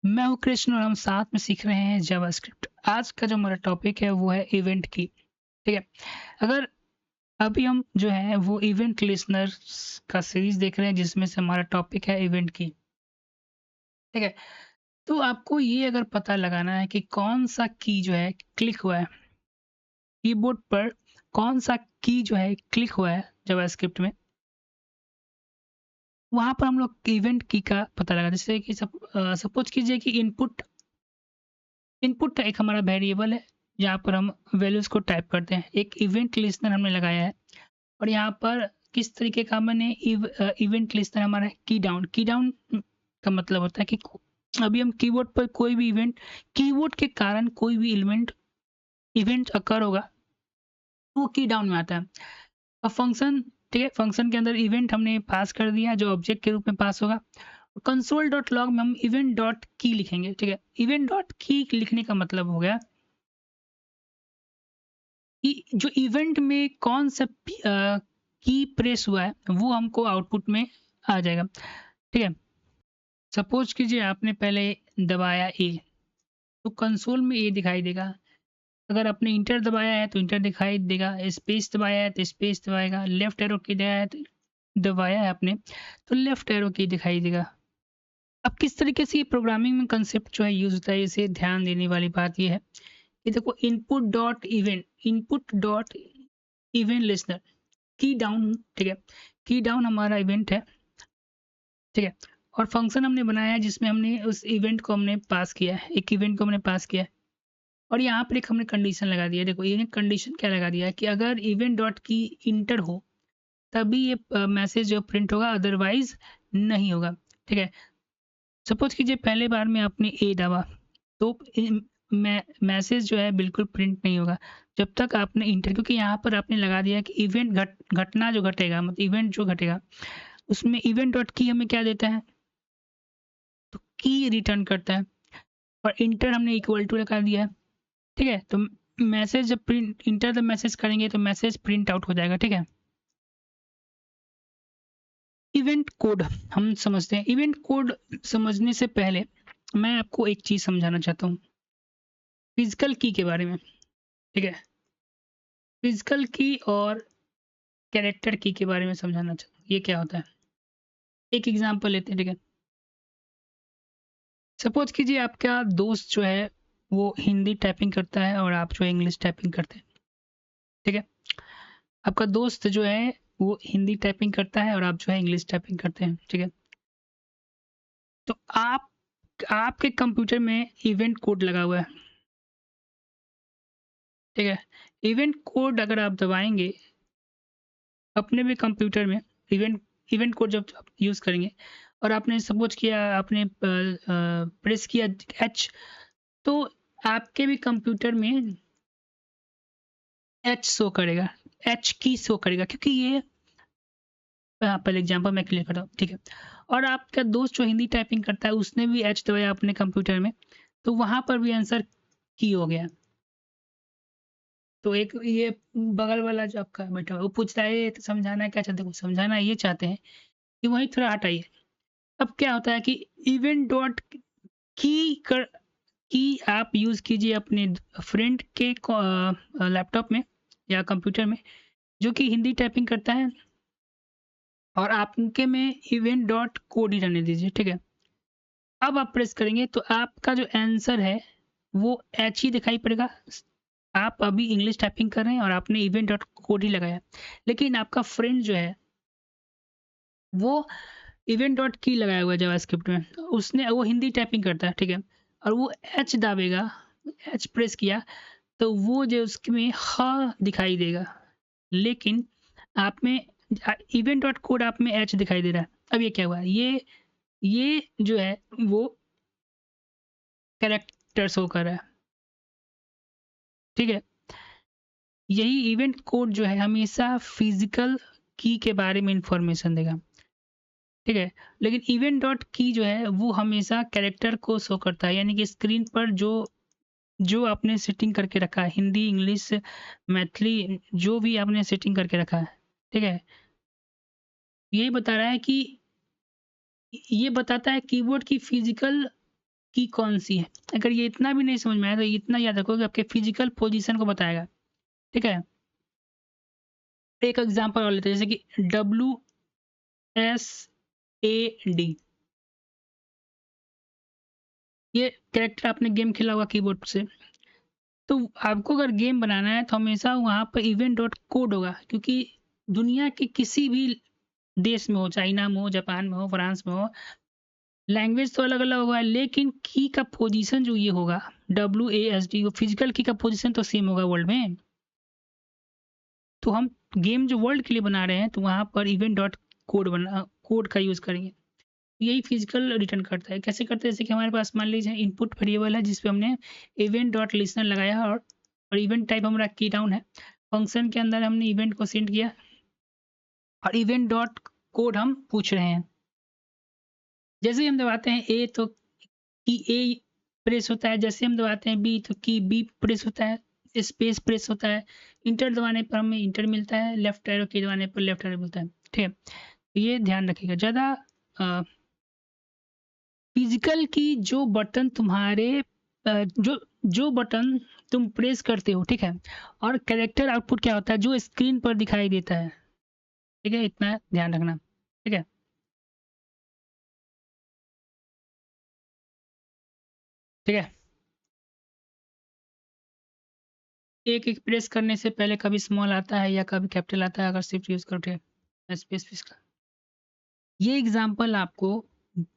मैं हूँ कृष्ण और हम साथ में सीख रहे हैं जावास्क्रिप्ट। आज का जो हमारा टॉपिक है वो है इवेंट की। ठीक है। अगर अभी हम जो है वो इवेंट लिसनर्स का सीरीज देख रहे हैं जिसमें से हमारा टॉपिक है इवेंट की। ठीक है। तो आपको ये अगर पता लगाना है कि कौन सा की जो है क्लिक हुआ है कीबोर्ड पर, कौन सा की जो है क्लिक हुआ है जावास्क्रिप्ट में, वहां पर हम लोग इवेंट की का पता लगा। जैसे कि सपोज कीजिए कि इनपुट इनपुट एक हमारा वेरिएबल है जहाँ पर हम वैल्यूज को टाइप करते हैं। एक इवेंट लिस्टनर हमने लगाया है और यहाँ पर किस तरीके का मैंने इवेंट लिस्टनर हमारा की डाउन का मतलब होता है कि अभी हम कीबोर्ड पर कोई भी इवेंट, कीबोर्ड के कारण कोई भी इवेंट इवेंट अकर होगा तो वो की डाउन में आता है। अब फंक्शन, ठीक है, फंक्शन के अंदर इवेंट हमने पास कर दिया जो ऑब्जेक्ट के रूप में पास होगा। कंसोल डॉट लॉग में हम इवेंट डॉट की लिखेंगे। ठीक है, इवेंट डॉट की लिखने का मतलब हो गया कि जो इवेंट में कौन सा की प्रेस हुआ है वो हमको आउटपुट में आ जाएगा। ठीक है। सपोज कीजिए आपने पहले दबाया ए तो कंसोल में ए दिखाई देगा। अगर आपने इंटर दबाया है तो इंटर दिखाई देगा, स्पेस दबाया है तो स्पेस दबाएगा, लेफ्ट एरो की दबाया है आपने तो लेफ्ट एरो की दिखाई देगा। अब किस तरीके से ये प्रोग्रामिंग में कंसेप्ट जो है यूज होता है, इसे ध्यान देने वाली बात ये है कि देखो इनपुट डॉट इवेंट लिस्नर की डाउन। ठीक है, की डाउन हमारा इवेंट है। ठीक है। और फंक्शन हमने बनाया है जिसमें हमने उस इवेंट को हमने पास किया है, एक इवेंट को हमने पास किया है और यहाँ पर एक हमने कंडीशन लगा दिया है। देखो ये कंडीशन क्या लगा दिया है कि अगर इवेंट डॉट की इंटर हो तभी ये मैसेज जो प्रिंट होगा, अदरवाइज नहीं होगा। ठीक है। सपोज कीजिए पहले बार में आपने ए दबा तो मैसेज जो है बिल्कुल प्रिंट नहीं होगा जब तक आपने इंटर, क्योंकि यहाँ पर आपने लगा दिया कि इवेंट घटना जो घटेगा, मतलब इवेंट जो घटेगा उसमें इवेंट डॉट की हमें क्या देता है, तो की रिटर्न करता है और इंटर हमने इक्वल टू लगा दिया है। ठीक है। तो मैसेज जब प्रिंट इंटर द मैसेज करेंगे तो मैसेज प्रिंट आउट हो जाएगा। ठीक है। इवेंट कोड हम समझते हैं। इवेंट कोड समझने से पहले मैं आपको एक चीज समझाना चाहता हूँ फिजिकल की के बारे में। ठीक है, फिजिकल की और कैरेक्टर की के बारे में समझाना चाहता हूँ ये क्या होता है। एक एग्जांपल लेते हैं। ठीक है, सपोज कीजिए आपका दोस्त जो है वो हिंदी टाइपिंग करता है और आप जो है इंग्लिश टाइपिंग करते हैं। ठीक है, आपका दोस्त जो है वो हिंदी टाइपिंग करता है और आप जो है इंग्लिश टाइपिंग करते हैं। ठीक है, तो आपके कंप्यूटर में इवेंट कोड लगा हुआ है। ठीक है, इवेंट कोड अगर आप दबाएंगे अपने भी कंप्यूटर में, इवेंट इवेंट कोड जब आप यूज़ करेंगे और आपने सपोज किया, आपने प्रेस किया एच, तो आपके भी कंप्यूटर में एच शो करेगा, एच की शो करेगा, क्योंकि ये पहले एग्जांपल मैं क्लियर करता हूँ। ठीक है, और आपका दोस्त जो हिंदी टाइपिंग करता है उसने भी एच दबाया अपने कंप्यूटर में तो वहां पर भी आंसर की हो गया। तो एक ये बगल वाला जो आपका बैठा हुआ है वो पूछ रहा है "ये तो समझाना क्या चाहते हो?" समझाना ये चाहते हैं कि वही थोड़ा हटाइए। अब क्या होता है कि इवेंट डॉट की कर की आप यूज़ कीजिए अपने फ्रेंड के लैपटॉप में या कंप्यूटर में जो कि हिंदी टाइपिंग करता है और आपके में इवेंट डॉट कोड ही रहने दीजिए। ठीक है, अब आप प्रेस करेंगे तो आपका जो आंसर है वो एच ही दिखाई पड़ेगा। आप अभी इंग्लिश टाइपिंग कर रहे हैं और आपने इवेंट डॉट कोड ही लगाया, लेकिन आपका फ्रेंड जो है वो इवेंट डॉट की लगाया हुआ है जावास्क्रिप्ट में, उसने वो हिंदी टाइपिंग करता है। ठीक है, और वो एच दाबेगा, एच प्रेस किया तो वो जो उसमें ह दिखाई देगा, लेकिन आप में इवेंट डॉट कोड आप में एच दिखाई दे रहा है। अब ये क्या हुआ, ये जो है वो कैरेक्टर शो कर रहा है। ठीक है, यही इवेंट कोड जो है हमेशा फिजिकल की के बारे में इंफॉर्मेशन देगा। ठीक है, लेकिन इवेंट डॉट की जो है वो हमेशा कैरेक्टर को शो करता है, यानी कि स्क्रीन पर जो जो आपने सेटिंग करके रखा है, हिंदी इंग्लिश मैथिली जो भी आपने सेटिंग करके रखा है। ठीक है, यही बता रहा है कि ये बताता है कीबोर्ड की फिजिकल की कौन सी है। अगर ये इतना भी नहीं समझ में आया तो इतना याद रखो कि आपके फिजिकल पोजीशन को बताएगा, ठीक है। एक एग्जांपल और लेते हैं, जैसे कि WSAD, ये कैरेक्टर आपने गेम खेला होगा कीबोर्ड से। तो आपको अगर गेम बनाना है तो हमेशा वहाँ पर इवेंट डॉट कोड होगा, क्योंकि दुनिया के किसी भी देश में हो, चाइना में हो, जापान में हो, फ्रांस में हो, लैंग्वेज तो अलग अलग होगा, लेकिन की का पोजीशन जो ये होगा WASD, फिजिकल की का पोजीशन तो सेम होगा वर्ल्ड में। तो हम गेम जो वर्ल्ड के लिए बना रहे हैं तो वहाँ पर इवेंट डॉट कोड का यूज़ करेंगे। यही फिजिकल रिटर्न करता है। कैसे करते हैं, जैसे कि हमारे पास मान लीजिए इनपुट वेरिएबल है जिसपे हमने इवेंट डॉट लिसनर लगाया और इवेंट टाइप हमारा की डाउन है। फंक्शन के अंदर हमने इवेंट को सेंड किया और इवेंट डॉट कोड हम पूछ रहे हैं। जैसे ही हम दबाते हैं ए तो की ए प्रेस होता है, जैसे हम दबाते हैं बी तो की बी प्रेस होता है, स्पेस प्रेस होता है, इंटर दबाने पर हमें इंटर मिलता है, लेफ्ट एरो की दबाने पर लेफ्ट एरो मिलता है, ठीक है। तो ये ध्यान रखिएगा। ज़्यादा फिजिकल की जो बटन तुम्हारे जो जो बटन तुम प्रेस करते हो, ठीक है, और कैरेक्टर आउटपुट क्या होता है जो स्क्रीन पर दिखाई देता है, ठीक है, इतना ध्यान रखना, ठीक है। ठीक है, एक एक प्रेस करने से पहले कभी स्मॉल आता है या कभी कैपिटल आता है, अगर शिफ्ट यूज करो, ठीक है, स्पेस का। ये एग्जांपल आपको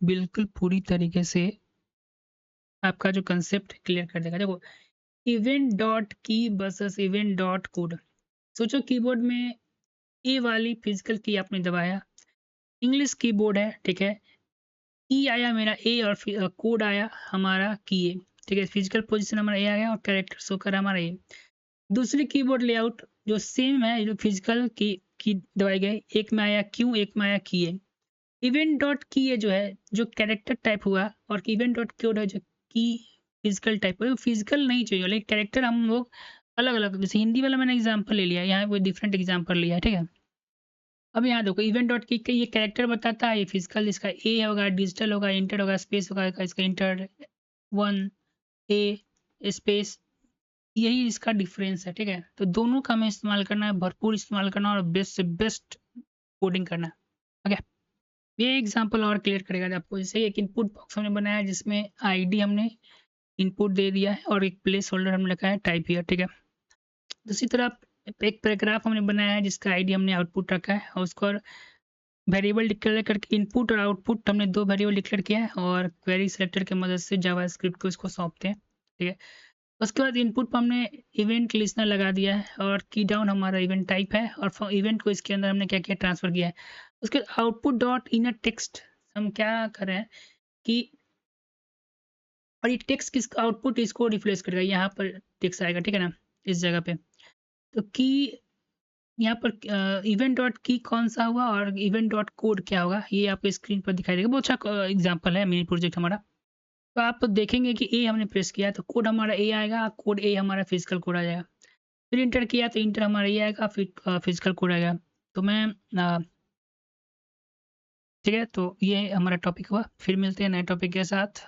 बिल्कुल पूरी तरीके से आपका जो कंसेप्ट क्लियर कर देगा। देखो, इवेंट डॉट की वर्सेस इवेंट डॉट कोड। सोचो कीबोर्ड में ए वाली फिजिकल की आपने दबाया, इंग्लिश कीबोर्ड है, ठीक है, की आया मेरा ए और कोड आया हमारा की ए, ठीक है, फिजिकल पोजीशन हमारा ए आ गया और कैरेक्टर शो कर हमारा ए। दूसरी कीबोर्ड लेआउट जो सेम है, जो फिजिकल की दबाई गई, एक में आया क्यू, एक में आया की ए। इवेंट डॉट की ए जो है जो कैरेक्टर टाइप हुआ, और इवेंट डॉट कोड है जो की फिजिकल टाइप हुआ। फिजिकल नहीं चाहिए, लेकिन कैरेक्टर हम लोग अलग अलग, जैसे हिंदी वाला मैंने एग्जाम्पल ले लिया, यहाँ कोई डिफरेंट एग्जाम्पल लिया है, ठीक है। अब यहाँ देखो, इवेंट डॉट की ये कैरेक्टर बताता है, ये फिजिकल, इसका ए होगा, डिजिटल होगा, इंटर होगा, स्पेस होगा, इसका इंटर 1 ए स्पेस, यही इसका डिफरेंस है, ठीक है। तो दोनों का हमें इस्तेमाल करना है, भरपूर इस्तेमाल करना और बेस्ट से बेस्ट कोडिंग करना है, ओके। ये एग्जांपल और क्लियर करेगा आपको। जैसे एक इनपुट बॉक्स हमने बनाया है जिसमें आईडी हमने इनपुट दे दिया है और एक प्लेस होल्डर हमने लिखा है टाइप हियर, ठीक है। दूसरी तरफ एक पैराग्राफ हमने बनाया है जिसका आईडी हमने आउटपुट रखा है और उसको वेरिएबल डिक्लेयर करके इनपुट और आउटपुट हमने दो वेरिएबल डिक्लेयर किया है और क्वेरी सेलेक्टर की मदद से जावास्क्रिप्ट को इसको सौंपते हैं, ठीक है। उसके बाद इनपुट पर हमने इवेंट लिस्नर लगा दिया है और की डाउन हमारा इवेंट टाइप है और इवेंट को इसके अंदर हमने क्या किया, ट्रांसफर किया है। उसके आउटपुट डॉट इनर टेक्स्ट हम क्या कर रहे हैं कि, और ये टेक्स्ट किस आउटपुट इसको रिप्लेस करेगा, यहाँ पर टेक्स्ट आएगा, ठीक है ना, इस जगह पे। तो की यहाँ पर इवेंट डॉट की कौन सा हुआ और इवेंट डॉट कोड क्या होगा, ये आपको स्क्रीन पर दिखाई देगा। बहुत अच्छा एग्जांपल है मिनी प्रोजेक्ट हमारा। तो आप देखेंगे कि ए हमने प्रेस किया तो कोड हमारा ए आएगा, कोड ए हमारा फिजिकल कोड आ जाएगा। फिर इंटर किया तो इंटर हमारा ये आएगा, फिर फिजिकल कोड आएगा। तो मैं ठीक है, तो ये हमारा टॉपिक हुआ। फिर मिलते हैं नए टॉपिक के साथ।